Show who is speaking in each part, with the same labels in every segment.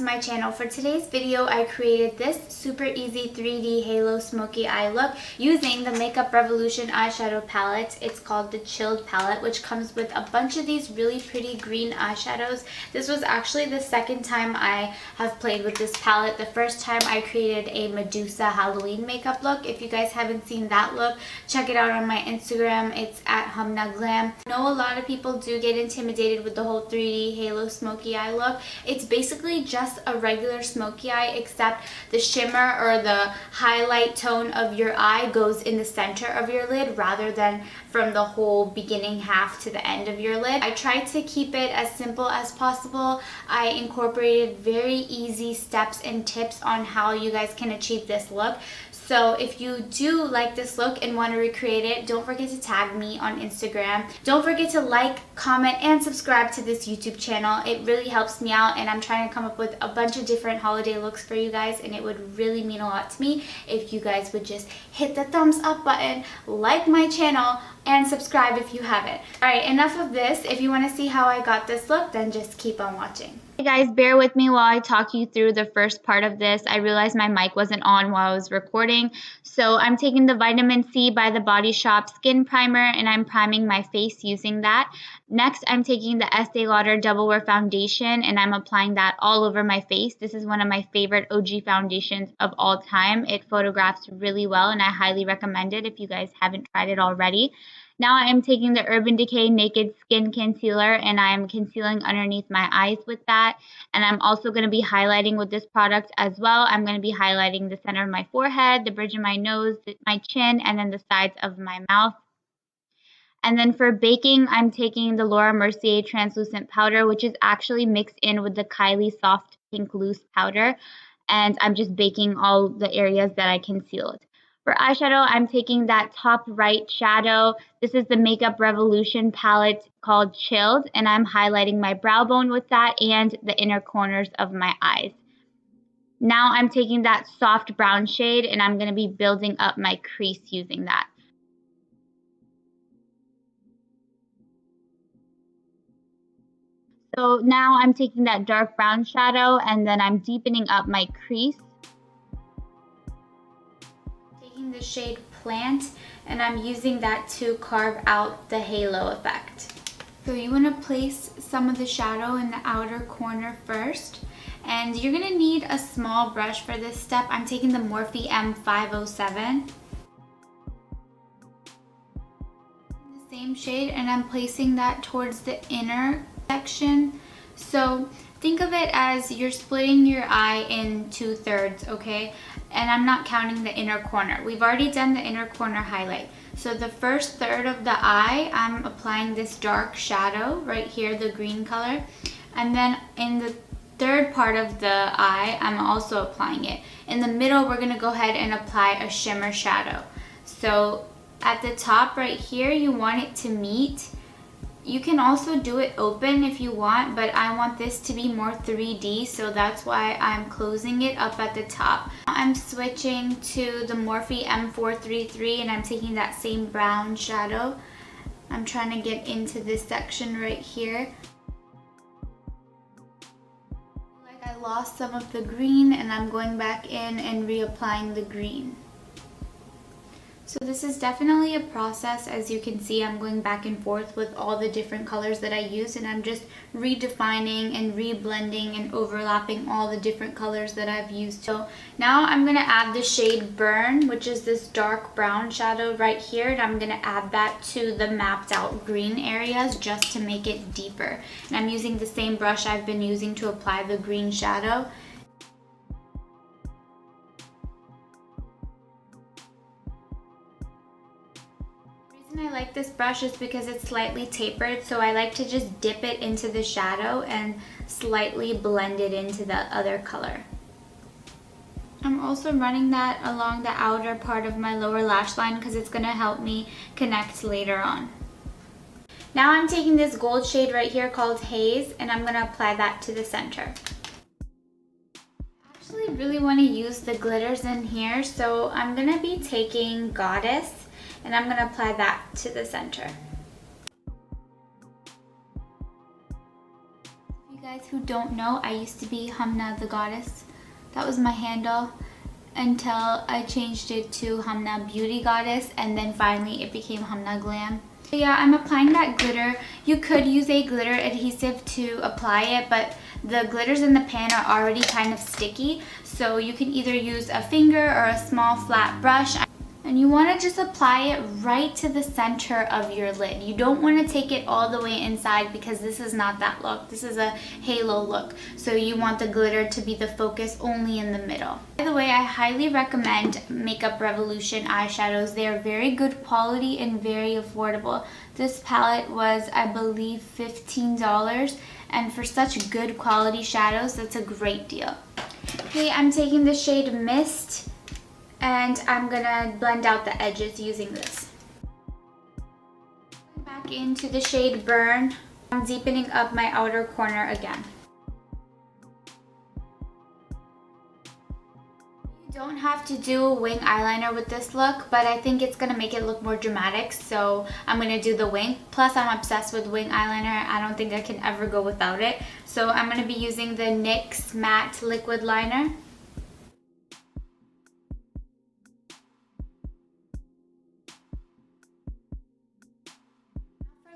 Speaker 1: my channel. For today's video, I created this super easy 3D halo smoky eye look using the Makeup Revolution eyeshadow palette. It's called the Chilled palette, which comes with a bunch of these really pretty green eyeshadows. This was actually the second time I have played with this palette. The first time I created a Medusa Halloween makeup look. If you guys haven't seen that look, check it out on my Instagram. It's at HumnaGlam. I know a lot of people do get intimidated with the whole 3D halo smoky eye look. It's basically just a regular smoky eye, except the shimmer or the highlight tone of your eye goes in the center of your lid rather than from the whole beginning half to the end of your lid. I tried to keep it as simple as possible. I incorporated very easy steps and tips on how you guys can achieve this look. So if you do like this look and want to recreate it, don't forget to tag me on Instagram. Don't forget to like, comment, and subscribe to this YouTube channel. It really helps me out, and I'm trying to come up with a bunch of different holiday looks for you guys, and it would really mean a lot to me if you guys would just hit the thumbs up button, like my channel, and subscribe if you haven't. Alright, enough of this. If you want to see how I got this look, then just keep on watching. Hey guys, bear with me while I talk you through the first part of this. I realized my mic wasn't on while I was recording. So I'm taking the Vitamin C by The Body Shop Skin Primer, and I'm priming my face using that. Next, I'm taking the Estée Lauder Double Wear Foundation, and I'm applying that all over my face. This is one of my favorite OG foundations of all time. It photographs really well, and I highly recommend it if you guys haven't tried it already. Now I am taking the Urban Decay Naked Skin Concealer, and I'm concealing underneath my eyes with that. And I'm also going to be highlighting with this product as well. I'm going to be highlighting the center of my forehead, the bridge of my nose, my chin, and then the sides of my mouth. And then for baking, I'm taking the Laura Mercier Translucent Powder, which is actually mixed in with the Kylie Soft Pink Loose Powder. And I'm just baking all the areas that I concealed. For eyeshadow, I'm taking that top right shadow. This is the Makeup Revolution palette called Chilled, and I'm highlighting my brow bone with that and the inner corners of my eyes. Now I'm taking that soft brown shade, and I'm going to be building up my crease using that. So now I'm taking that dark brown shadow, and then I'm deepening up my crease. Taking the shade Plant, and I'm using that to carve out the halo effect. So you want to place some of the shadow in the outer corner first, and you're going to need a small brush for this step. I'm taking the Morphe M507. The same shade, and I'm placing that towards the inner section. So think of it as you're splitting your eye in 2/3, okay? And I'm not counting the inner corner. We've already done the inner corner highlight. So the first third of the eye, I'm applying this dark shadow right here, the green color. And then in the third part of the eye, I'm also applying it. In the middle, we're gonna go ahead and apply a shimmer shadow. So at the top right here, you want it to meet. You can also do it open if you want, but I want this to be more 3D, so that's why I'm closing it up at the top. I'm switching to the Morphe M433, and I'm taking that same brown shadow. I'm trying to get into this section right here. Like I lost some of the green, and I'm going back in and reapplying the green. So this is definitely a process. As you can see, I'm going back and forth with all the different colors that I use, and I'm just redefining and reblending and overlapping all the different colors that I've used. So now I'm going to add the shade Burn, which is this dark brown shadow right here, and I'm going to add that to the mapped out green areas just to make it deeper. And I'm using the same brush I've been using to apply the green shadow. I like this brush is because it's slightly tapered, so I like to just dip it into the shadow and slightly blend it into the other color. I'm also running that along the outer part of my lower lash line because it's going to help me connect later on. Now I'm taking this gold shade right here called Haze, and I'm going to apply that to the center. I actually really want to use the glitters in here, so I'm going to be taking Goddess, and I'm going to apply that to the center. If you guys who don't know, I used to be Hamna the Goddess. That was my handle until I changed it to Hamna Beauty Goddess, and then finally it became Hamna Glam. So yeah, I'm applying that glitter. You could use a glitter adhesive to apply it, but the glitters in the pan are already kind of sticky, so you can either use a finger or a small flat brush. And you want to just apply it right to the center of your lid. You don't want to take it all the way inside because this is not that look. This is a halo look. So you want the glitter to be the focus only in the middle. By the way, I highly recommend Makeup Revolution eyeshadows. They are very good quality and very affordable. This palette was, I believe, $15. And for such good quality shadows, that's a great deal. Okay, I'm taking the shade Mist, and I'm gonna blend out the edges using this. Back into the shade Burn. I'm deepening up my outer corner again. You don't have to do a wing eyeliner with this look, but I think it's gonna make it look more dramatic, so I'm gonna do the wing. Plus, I'm obsessed with wing eyeliner. I don't think I can ever go without it. So I'm gonna be using the NYX Matte Liquid Liner.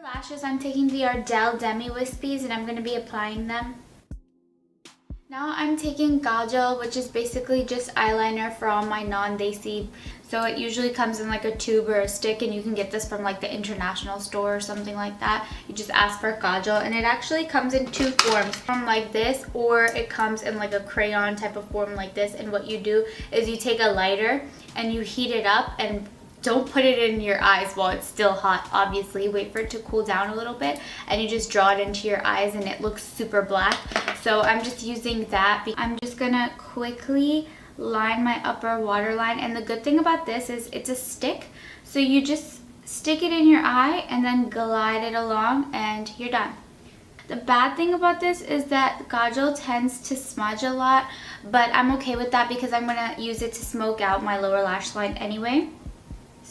Speaker 1: Lashes, I'm taking the Ardell Demi Wispies and I'm going to be applying them. Now I'm taking Kajol, which is basically just eyeliner from my non-desi. So it usually comes in like a tube or a stick, and you can get this from like the international store or something like that. You just ask for Kajol, and it actually comes in two forms, from like this, or it comes in like a crayon type of form like this. And what you do is you take a lighter and you heat it up, and don't put it in your eyes while it's still hot, obviously. Wait for it to cool down a little bit, and you just draw it into your eyes and it looks super black. So I'm just using that. I'm just gonna quickly line my upper waterline, and the good thing about this is it's a stick. So you just stick it in your eye and then glide it along and you're done. The bad thing about this is that Kajol tends to smudge a lot, but I'm okay with that because I'm gonna use it to smoke out my lower lash line anyway.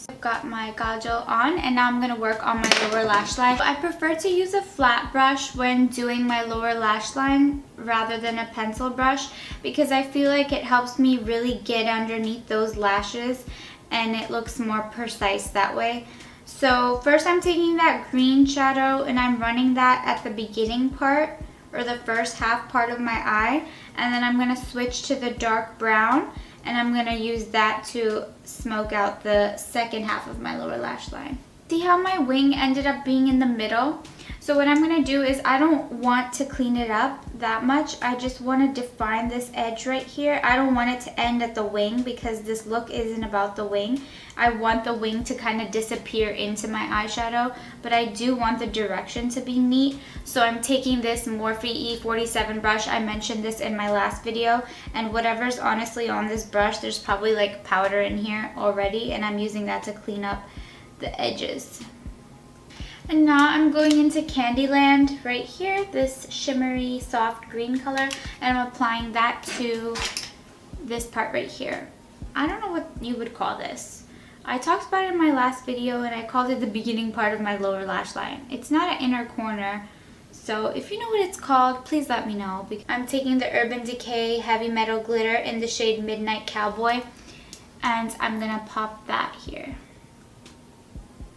Speaker 1: I've got my Kajol on, and now I'm going to work on my lower lash line. I prefer to use a flat brush when doing my lower lash line rather than a pencil brush, because I feel like it helps me really get underneath those lashes and it looks more precise that way. So first I'm taking that green shadow and I'm running that at the beginning part, or the first half part of my eye, and then I'm going to switch to the dark brown, and I'm going to use that to smoke out the second half of my lower lash line. See how my wing ended up being in the middle? So what I'm going to do is, I don't want to clean it up that much. I just want to define this edge right here. I don't want it to end at the wing because this look isn't about the wing. I want the wing to kind of disappear into my eyeshadow, but I do want the direction to be neat. So I'm taking this Morphe E47 brush. I mentioned this in my last video, and whatever's honestly on this brush, there's probably like powder in here already, and I'm using that to clean up the edges. And now I'm going into Candyland right here, this shimmery soft green color, and I'm applying that to this part right here. I don't know what you would call this. I talked about it in my last video and I called it the beginning part of my lower lash line. It's not an inner corner, so if you know what it's called, please let me know. I'm taking the Urban Decay Heavy Metal Glitter in the shade Midnight Cowboy, and I'm gonna pop that here.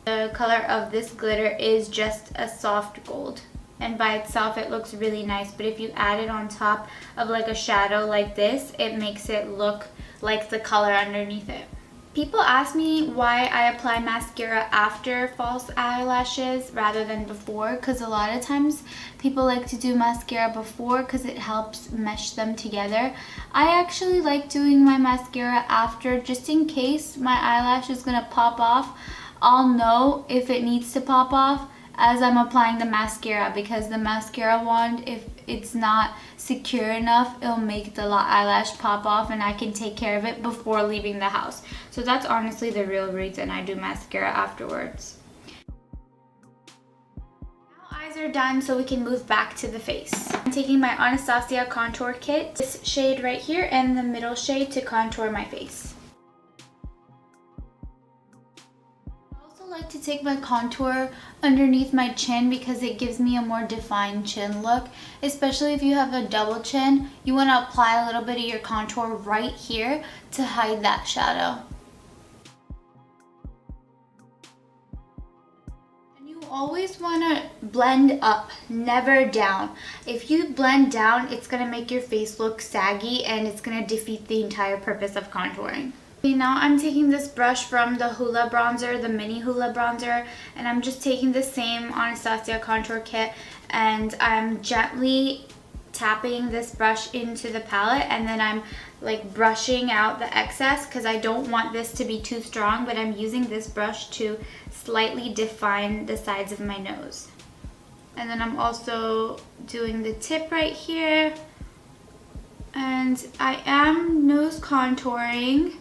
Speaker 1: The color of this glitter is just a soft gold, and by itself it looks really nice, but if you add it on top of like a shadow like this, it makes it look like the color underneath it. People ask me why I apply mascara after false eyelashes rather than before, because a lot of times people like to do mascara before because it helps mesh them together. I actually like doing my mascara after, just in case my eyelash is gonna pop off. I'll know if it needs to pop off as I'm applying the mascara, because the mascara wand, if it's not secure enough, it'll make the eyelash pop off, and I can take care of it before leaving the house. So that's honestly the real reason I do mascara afterwards. Now eyes are done, so we can move back to the face. I'm taking my Anastasia contour kit, this shade right here and the middle shade, to contour my face. I like to to take my contour underneath my chin because it gives me a more defined chin look. Especially if you have a double chin, you want to apply a little bit of your contour right here to hide that shadow. And you always want to blend up, never down. If you blend down, it's going to make your face look saggy and it's going to defeat the entire purpose of contouring. Okay, now I'm taking this brush from the Hoola bronzer, the mini Hoola bronzer, and I'm just taking the same Anastasia contour kit and I'm gently tapping this brush into the palette, and then I'm like brushing out the excess because I don't want this to be too strong, but I'm using this brush to slightly define the sides of my nose. And then I'm also doing the tip right here, and I am nose contouring,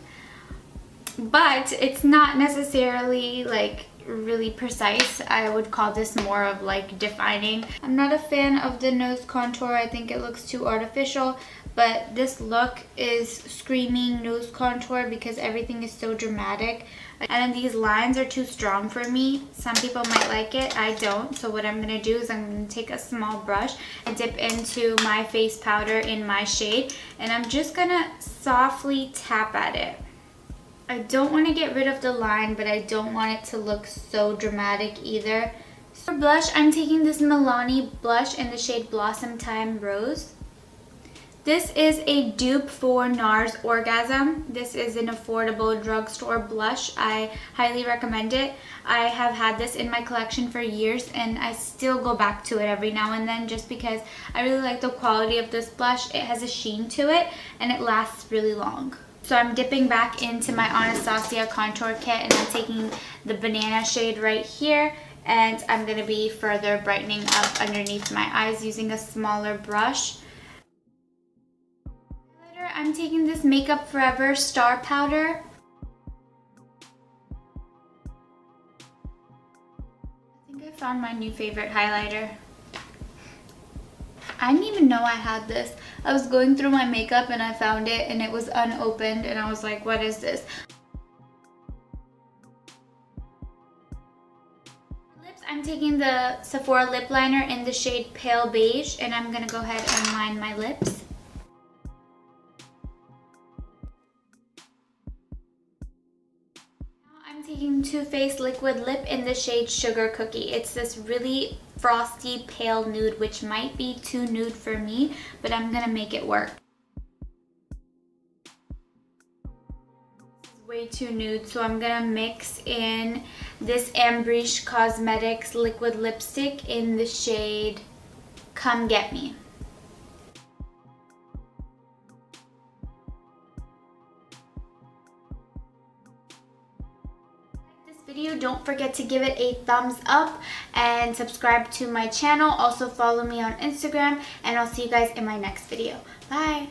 Speaker 1: but it's not necessarily like really precise. I would call this more of like defining. I'm not a fan of the nose contour. I think it looks too artificial, but this look is screaming nose contour because everything is so dramatic. And then these lines are too strong for me. Some people might like it, I don't. So what I'm gonna do is I'm gonna take a small brush and dip into my face powder in my shade, and I'm just gonna softly tap at it. I don't want to get rid of the line, but I don't want it to look so dramatic either. For blush, I'm taking this Milani blush in the shade Blossom Time Rose. This is a dupe for NARS Orgasm. This is an affordable drugstore blush. I highly recommend it. I have had this in my collection for years and I still go back to it every now and then just because I really like the quality of this blush. It has a sheen to it and it lasts really long. So I'm dipping back into my Anastasia contour kit and I'm taking the banana shade right here, and I'm going to be further brightening up underneath my eyes using a smaller brush. Highlighter, I'm taking this Makeup Forever Star Powder. I think I found my new favorite highlighter. I didn't even know I had this. I was going through my makeup and I found it and it was unopened and I was like, what is this? For lips, I'm taking the Sephora Lipliner in the shade Pale Beige, and I'm gonna go ahead and line my lips. Now I'm taking Too Faced Liquid Lip in the shade Sugar Cookie. It's this really frosty pale nude, which might be too nude for me, but I'm gonna make it work. This is way too nude, so I'm gonna mix in this Ambresh Cosmetics liquid lipstick in the shade Come Get Me. Video, don't forget to give it a thumbs up and subscribe to my channel. Also follow me on Instagram, and I'll see you guys in my next video. Bye.